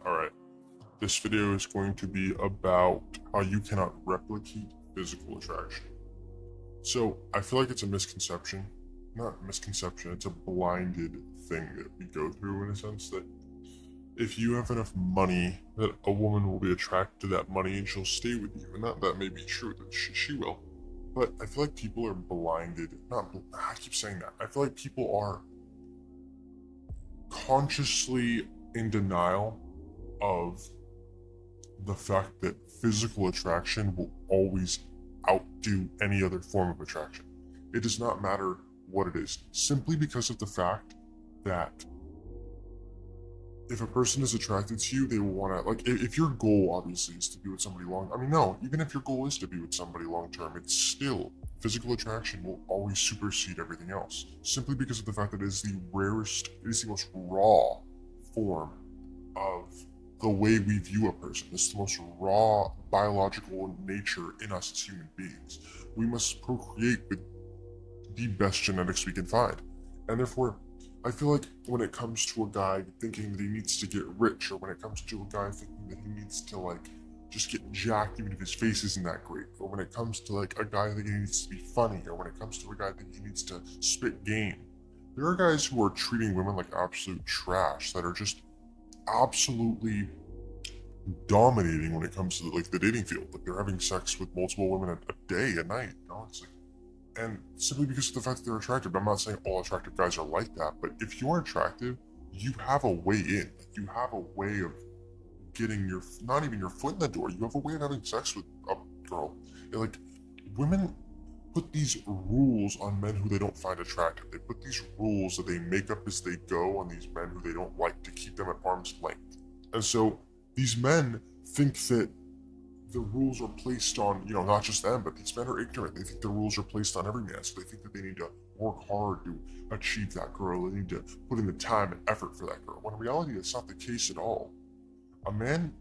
Alright, this video is going to be about how you cannot replicate physical attraction. So, I feel like it's a misconception. Not a misconception, it's a blinded thing that we go through in a sense that if you have enough money, that a woman will be attracted to that money and she'll stay with you. And that may be true, that she will. But I feel like people are blinded. I keep saying that. I feel like people are consciously in denial of the fact that physical attraction will always outdo any other form of attraction. It does not matter what it is, simply because of the fact that if a person is attracted to you, they will want to, like, if your goal obviously is to be with somebody no, even if your goal is to be with somebody long term, it's still, physical attraction will always supersede everything else, simply because of the fact that it is the rarest, it is the most raw form of the way we view a person. It's the most raw biological nature in us as human beings. We must procreate with the best genetics we can find. And therefore, I feel like when it comes to a guy thinking that he needs to get rich, or when it comes to a guy thinking that he needs to, like, just get jacked even if his face isn't that great, or when it comes to, like, a guy thinking he needs to be funny, or when it comes to a guy thinking he needs to spit game, there are guys who are treating women like absolute trash, that are just absolutely dominating when it comes to, like, the dating field. Like, they're having sex with multiple women a day, a night, you know? It's like, and simply because of the fact that they're attractive. I'm not saying all attractive guys are like that, but if you're attractive, you have a way in. You have a way of getting your, not even your foot in the door, you have a way of having sex with a girl. Like, women put these rules on men who they don't find attractive. They put these rules that they make up as they go on these men who they don't like, to keep them at arm's length. And so these men think that the rules are placed on, not just them, but these men are ignorant. They think the rules are placed on every man, so they think that they need to work hard to achieve that girl. They need to put in the time and effort for that girl, when in reality that's not the case at all. A man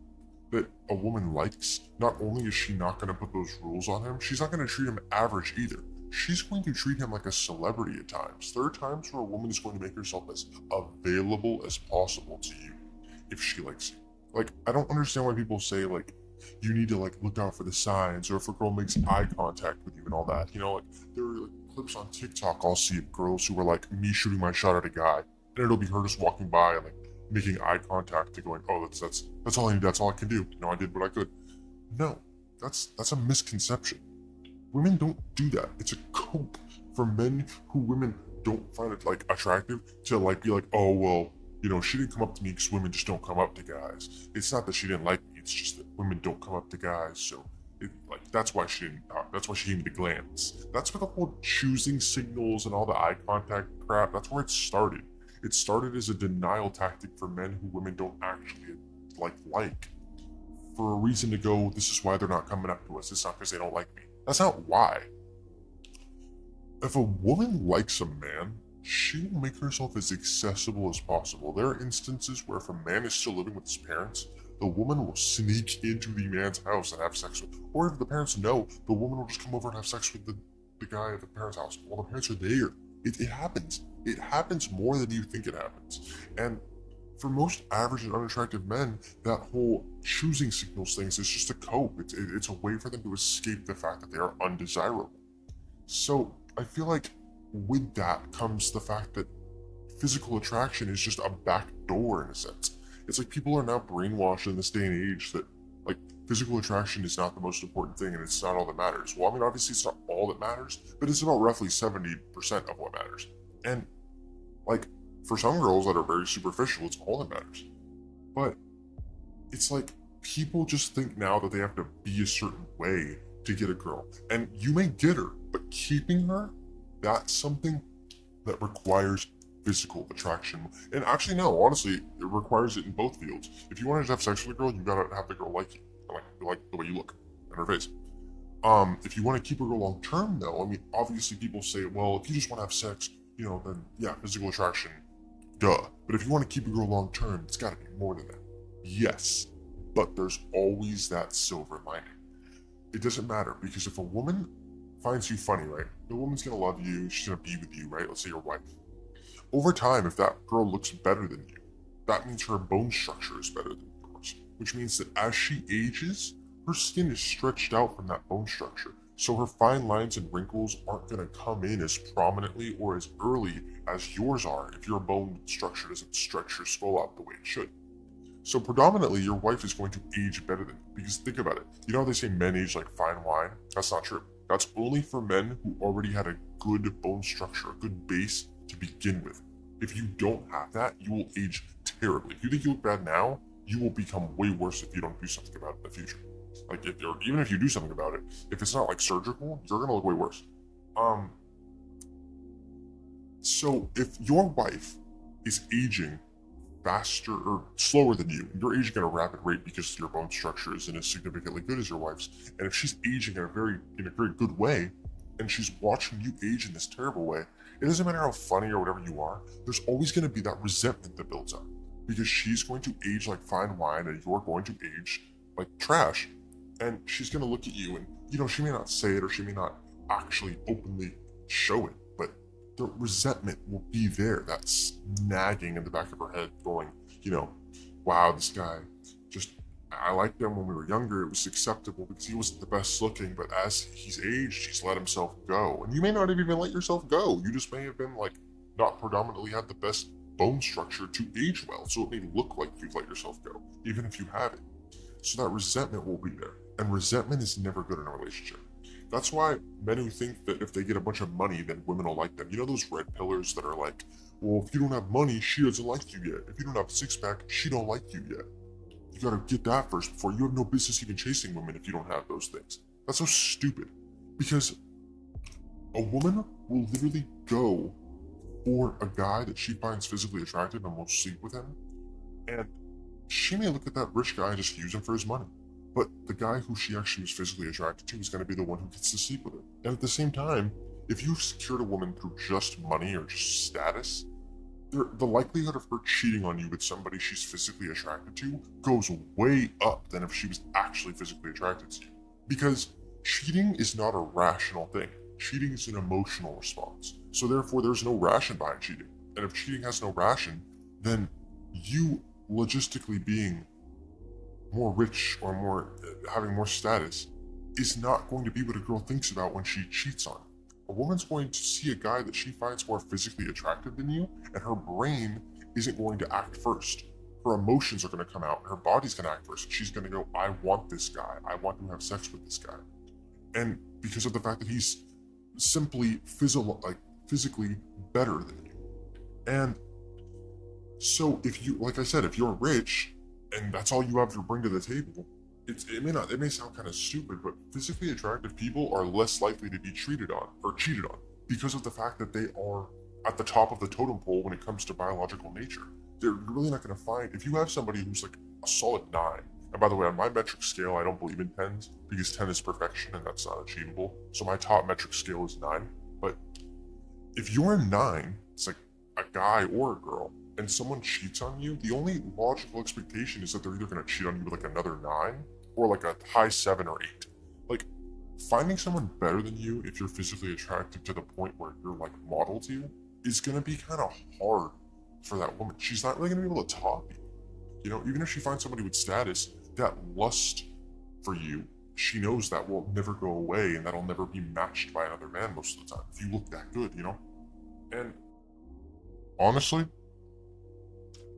that a woman likes, not only is she not going to put those rules on him, she's not going to treat him average either. She's going to treat him like a celebrity at times. There are times where a woman is going to make herself as available as possible to you if she likes you. Like, I don't understand why people say, like, you need to, like, look out for the signs, or if a girl makes eye contact with you and all that. Like, there are, like, clips on TikTok I'll see of girls who are like me shooting my shot at a guy, and it'll be her just walking by and, like, making eye contact and going, oh, that's all I need, that's all I can do. I did what I could. No, that's a misconception. Women don't do that. It's a cope for men who women don't find it, like, attractive, to, like, be like, oh, well, she didn't come up to me because women just don't come up to guys. It's not that she didn't like me, it's just that women don't come up to guys, so that's why she didn't talk. That's why she gave me the glance. That's where the whole choosing signals and all the eye contact crap, that's where it started. It started as a denial tactic for men who women don't actually like, for a reason to go, this is why they're not coming up to us. It's not because they don't like me. That's not why. If a woman likes a man, she will make herself as accessible as possible. There are instances where if a man is still living with his parents, the woman will sneak into the man's house and have sex with him. Or if the parents know, the woman will just come over and have sex with the guy at the parents' house while the parents are there. It happens. It happens more than you think it happens. And for most average and unattractive men, that whole choosing signals things is just a cope. It's a way for them to escape the fact that they are undesirable. So I feel like with that comes the fact that physical attraction is just a back door in a sense. It's like people are now brainwashed in this day and age that, like, physical attraction is not the most important thing and it's not all that matters. Well, I mean, obviously it's not all that matters, but it's about roughly 70% of what matters. And, like, for some girls that are very superficial, it's all that matters. But it's like people just think now that they have to be a certain way to get a girl. And you may get her, but keeping her, that's something that requires physical attraction. And actually, no, honestly, it requires it in both fields. If you want to have sex with a girl, you gotta have the girl like you, like the way you look and her face. If you want to keep a girl long term, though, I mean, obviously people say, well, if you just want to have sex, then yeah, physical attraction, duh. But if you want to keep a girl long term, it's got to be more than that. Yes, but there's always that silver lining. It doesn't matter, because if a woman finds you funny, right? The woman's gonna love you, she's gonna be with you, right? Let's say your wife. Over time, if that girl looks better than you, that means her bone structure is better than yours. which means that as she ages, her skin is stretched out from that bone structure. So her fine lines and wrinkles aren't going to come in as prominently or as early as yours are if your bone structure doesn't stretch your skull out the way it should. So predominantly, your wife is going to age better than you. Because think about it. You know how they say men age like fine wine? That's not true. That's only for men who already had a good bone structure, a good base to begin with. If you don't have that, you will age terribly. If you think you look bad now, you will become way worse if you don't do something about it in the future. Like if you're, even if you do something about it, if it's not like surgical, you're gonna look way worse. Um. So if your wife is aging faster or slower than you, you're aging at a rapid rate because your bone structure isn't as significantly good as your wife's. And if she's aging in a very good way, and she's watching you age in this terrible way, it doesn't matter how funny or whatever you are. There's always going to be that resentment that builds up because she's going to age like fine wine, and you're going to age like trash. And she's going to look at you, and she may not say it or she may not actually openly show it, but the resentment will be there. That's nagging in the back of her head, going, wow, this guy just, I liked him when we were younger. It was acceptable because he wasn't the best looking, but as he's aged, he's let himself go. And you may not have even let yourself go. You just may have been like not predominantly had the best bone structure to age well. So it may look like you've let yourself go, even if you haven't. So that resentment will be there. And resentment is never good in a relationship. That's why men who think that if they get a bunch of money, then women will like them. You know those red pillars that are like, well, if you don't have money, she doesn't like you yet. If you don't have a six-pack, she don't like you yet. You gotta get that first before you have no business even chasing women if you don't have those things. That's so stupid. Because a woman will literally go for a guy that she finds physically attractive and will sleep with him. And she may look at that rich guy and just use him for his money. But the guy who she actually was physically attracted to is going to be the one who gets to sleep with her. And at the same time, if you've secured a woman through just money or just status, the likelihood of her cheating on you with somebody she's physically attracted to goes way up than if she was actually physically attracted to you. Because cheating is not a rational thing. Cheating is an emotional response. So therefore, there's no ration behind cheating. And if cheating has no ration, then you logistically being more rich or having more status is not going to be what a girl thinks about when she cheats on. A woman's going to see a guy that she finds more physically attractive than you, and her brain isn't going to act first. Her emotions are going to come out, and her body's going to act first. She's going to go, I want this guy. I want to have sex with this guy. And because of the fact that he's simply physically better than you. And so if you, like I said, if you're rich, and that's all you have to bring to the table, it may sound kind of stupid, but physically attractive people are less likely to be treated on or cheated on because of the fact that they are at the top of the totem pole when it comes to biological nature. They're really not going to find, if you have somebody who's like a solid 9, and by the way, on my metric scale, I don't believe in 10s because 10 is perfection and that's not achievable. So my top metric scale is 9. But if you're a 9, it's like a guy or a girl, and someone cheats on you, the only logical expectation is that they're either going to cheat on you with like another 9 or like a high 7 or 8. Like, finding someone better than you if you're physically attractive to the point where you're like model to is going to be kind of hard for that woman. She's not really going to be able to top you. Even if she finds somebody with status, that lust for you, she knows that will never go away and that'll never be matched by another man most of the time if you look that good. And honestly,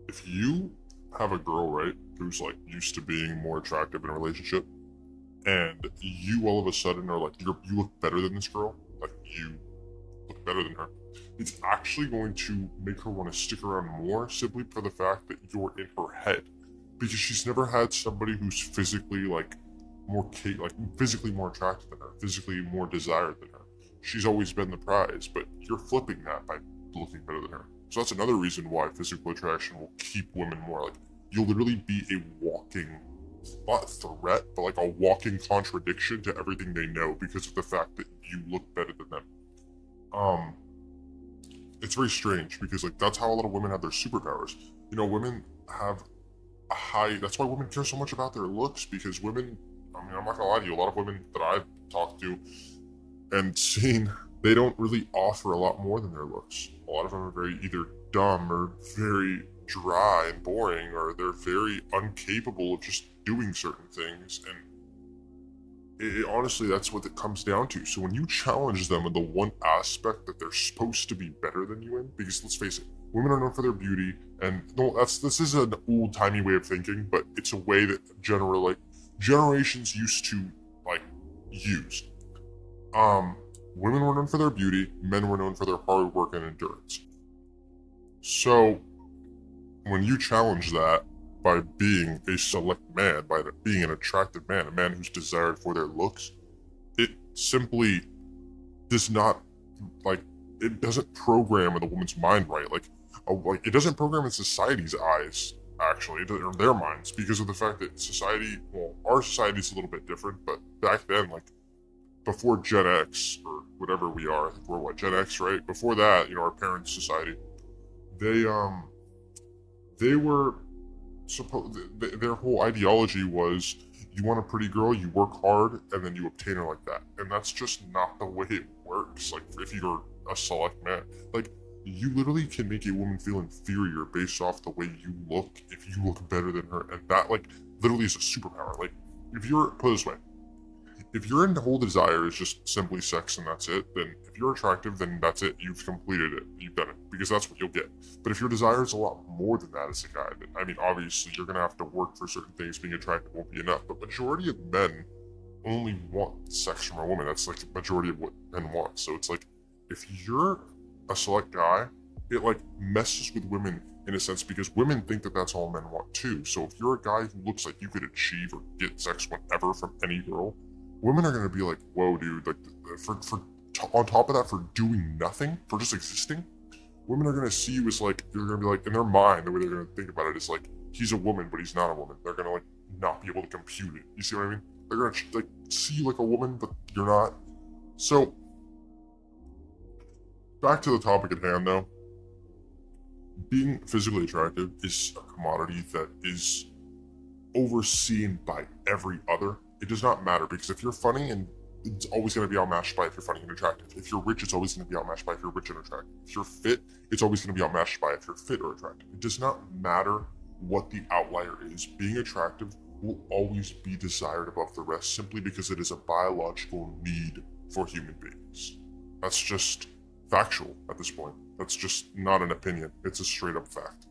if you have a girl, right, who's like used to being more attractive in a relationship, and you all of a sudden are like, you look better than this girl, like you look better than her, it's actually going to make her want to stick around more simply for the fact that you're in her head. Because she's never had somebody who's physically physically more attractive than her, physically more desired than her. She's always been the prize, but you're flipping that by looking better than her. So that's another reason why physical attraction will keep women more. Like, you'll literally be a walking, not threat, but like a walking contradiction to everything they know because of the fact that you look better than them. It's very strange because like that's how a lot of women have their superpowers. Women have a high, that's why women care so much about their looks, because women, I'm not gonna lie to you, a lot of women that I've talked to and seen, they don't really offer a lot more than their looks. A lot of them are very either dumb or very dry and boring, or they're very incapable of just doing certain things. And honestly, that's what it comes down to. So when you challenge them in the one aspect that they're supposed to be better than you in, because let's face it, women are known for their beauty, and no, this is an old timey way of thinking, but it's a way that generations used to like use. Women were known for their beauty, men were known for their hard work and endurance. So when you challenge that by being a select man, by being an attractive man, a man who's desired for their looks, it simply does not, like, it doesn't program in the woman's mind right. Like it doesn't program in society's eyes, actually, or their minds, because of the fact that society, well, our society is a little bit different, but back then, like, before Gen X, or whatever we are, I think we're what, Gen X, right? Before that, our parents' society, they were their whole ideology was, you want a pretty girl, you work hard, and then you obtain her like that. And that's just not the way it works. Like, if you're a select man, like, you literally can make a woman feel inferior based off the way you look, if you look better than her. And that, like, literally is a superpower. Like, put it this way, if your whole desire is just simply sex and that's it, then if you're attractive, then that's it. You've completed it. You've done it, because that's what you'll get. But if your desire is a lot more than that as a guy, then, I mean, obviously you're gonna have to work for certain things. Being attractive won't be enough. But majority of men only want sex from a woman. That's like the majority of what men want. So it's like, if you're a select guy, it like messes with women in a sense, because women think that that's all men want too. So if you're a guy who looks like you could achieve or get sex whenever from any girl, women are gonna be like, whoa, dude, like, on top of that, for doing nothing, for just existing, women are gonna see you as like, you're gonna be like, in their mind, the way they're gonna think about it is like, he's a woman, but he's not a woman. They're gonna like not be able to compute it. You see what I mean? They're gonna like see you like a woman, but you're not. So, back to the topic at hand, though. Being physically attractive is a commodity that is overseen by every other. It does not matter, because if you're funny, and it's always going to be outmatched by if you're funny and attractive. If you're rich, it's always going to be outmatched by if you're rich and attractive. If you're fit, it's always going to be outmatched by if you're fit or attractive. It does not matter what the outlier is. Being attractive will always be desired above the rest, simply because it is a biological need for human beings. That's just factual at this point. That's just not an opinion. It's a straight up fact.